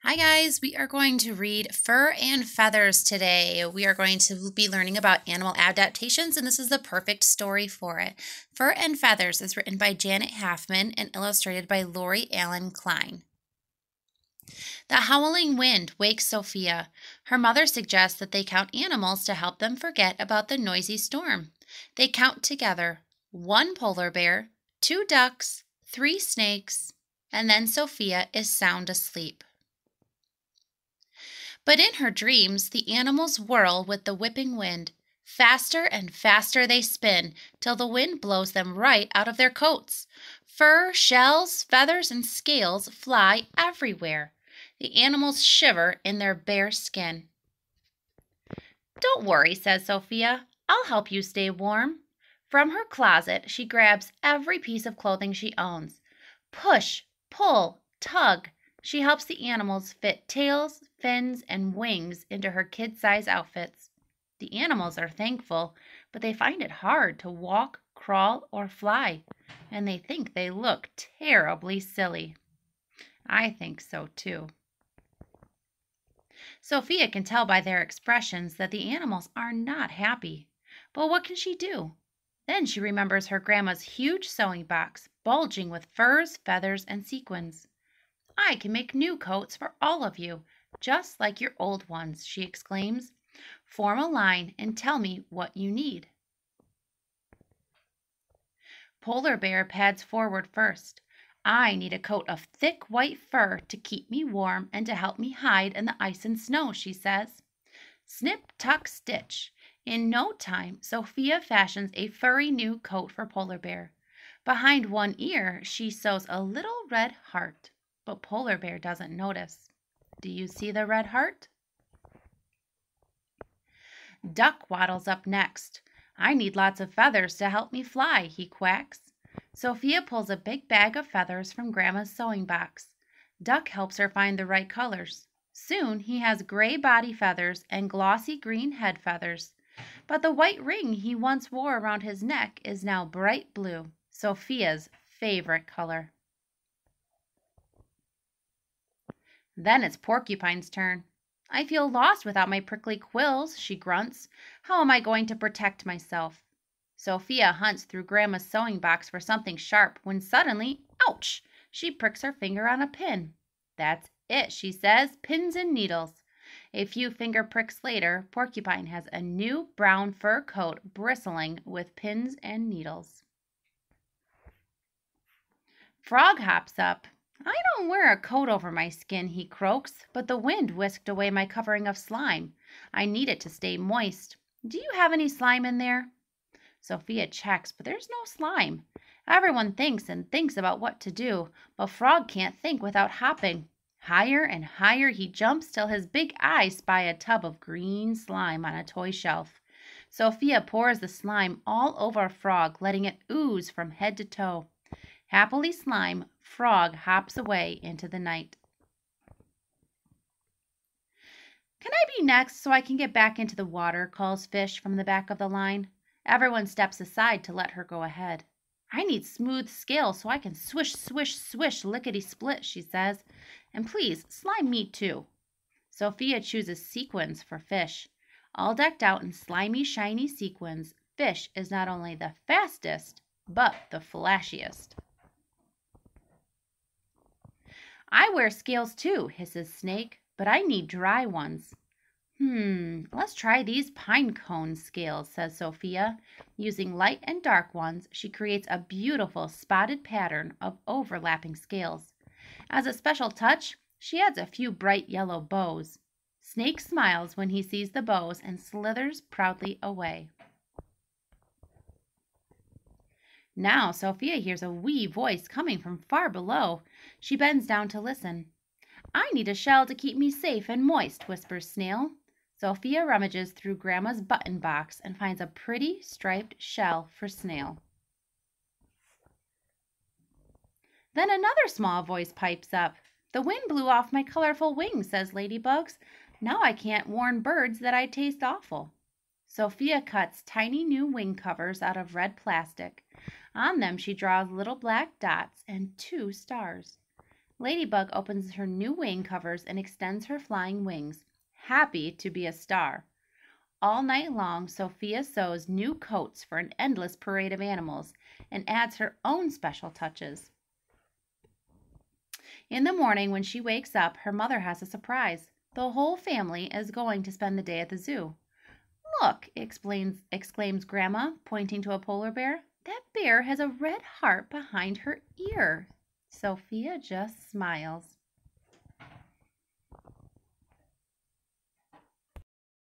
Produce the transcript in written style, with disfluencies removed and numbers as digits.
Hi guys, we are going to read Fur and Feathers today. We are going to be learning about animal adaptations, and this is the perfect story for it. Fur and Feathers is written by Janet Halfman and illustrated by Lori Allen Klein. The howling wind wakes Sophia. Her mother suggests that they count animals to help them forget about the noisy storm. They count together: one polar bear, two ducks, three snakes, and then Sophia is sound asleep. But in her dreams the animals whirl with the whipping wind. Faster and faster they spin, till the wind blows them right out of their coats. Fur, shells, feathers, and scales fly everywhere. The animals shiver in their bare skin. "Don't worry," says Sophia. "I'll help you stay warm." From her closet she grabs every piece of clothing she owns. Push, pull, tug. She helps the animals fit tails, fins, and wings into her kid-size outfits. The animals are thankful, but they find it hard to walk, crawl, or fly, and they think they look terribly silly. I think so too. Sophia can tell by their expressions that the animals are not happy. But what can she do? Then she remembers her grandma's huge sewing box, bulging with furs, feathers, and sequins. "I can make new coats for all of you, just like your old ones," she exclaims. "Form a line and tell me what you need." Polar Bear pads forward first. "I need a coat of thick white fur to keep me warm and to help me hide in the ice and snow," she says. Snip, tuck, stitch. In no time, Sophia fashions a furry new coat for Polar Bear. Behind one ear, she sews a little red heart. But Polar Bear doesn't notice. Do you see the red heart? Duck waddles up next. "I need lots of feathers to help me fly," he quacks. Sophia pulls a big bag of feathers from Grandma's sewing box. Duck helps her find the right colors. Soon he has gray body feathers and glossy green head feathers. But the white ring he once wore around his neck is now bright blue, Sophia's favorite color. Then it's Porcupine's turn. "I feel lost without my prickly quills," she grunts. "How am I going to protect myself?" Sophia hunts through Grandma's sewing box for something sharp when suddenly, ouch! She pricks her finger on a pin. "That's it," she says, "pins and needles." A few finger pricks later, Porcupine has a new brown fur coat bristling with pins and needles. Frog hops up. "I don't wear a coat over my skin," he croaks, "but the wind whisked away my covering of slime. I need it to stay moist. Do you have any slime in there?" Sophia checks, but there's no slime. Everyone thinks and thinks about what to do, but Frog can't think without hopping. Higher and higher he jumps till his big eyes spy a tub of green slime on a toy shelf. Sophia pours the slime all over Frog, letting it ooze from head to toe. Happily slime, Frog hops away into the night. "Can I be next so I can get back into the water?" calls Fish from the back of the line. Everyone steps aside to let her go ahead. "I need smooth scales so I can swish, swish, swish, lickety-split," she says. "And please, slime me too." Sophia chooses sequins for Fish. All decked out in slimy, shiny sequins, Fish is not only the fastest, but the flashiest. "I wear scales too," hisses Snake, "but I need dry ones." Let's try these pine cone scales," says Sophia. Using light and dark ones, she creates a beautiful spotted pattern of overlapping scales. As a special touch, she adds a few bright yellow bows. Snake smiles when he sees the bows and slithers proudly away. Now Sophia hears a wee voice coming from far below. She bends down to listen. "I need a shell to keep me safe and moist," whispers Snail. Sophia rummages through Grandma's button box and finds a pretty striped shell for Snail. Then another small voice pipes up. "The wind blew off my colorful wings," says Ladybugs. "Now I can't warn birds that I taste awful." Sophia cuts tiny new wing covers out of red plastic. On them she draws little black dots and 2 stars. Ladybug opens her new wing covers and extends her flying wings, happy to be a star. All night long, Sophia sews new coats for an endless parade of animals and adds her own special touches. In the morning, when she wakes up, her mother has a surprise. The whole family is going to spend the day at the zoo. Look, exclaims Grandma, pointing to a polar bear. That bear has a red heart behind her ear. Sophia just smiles.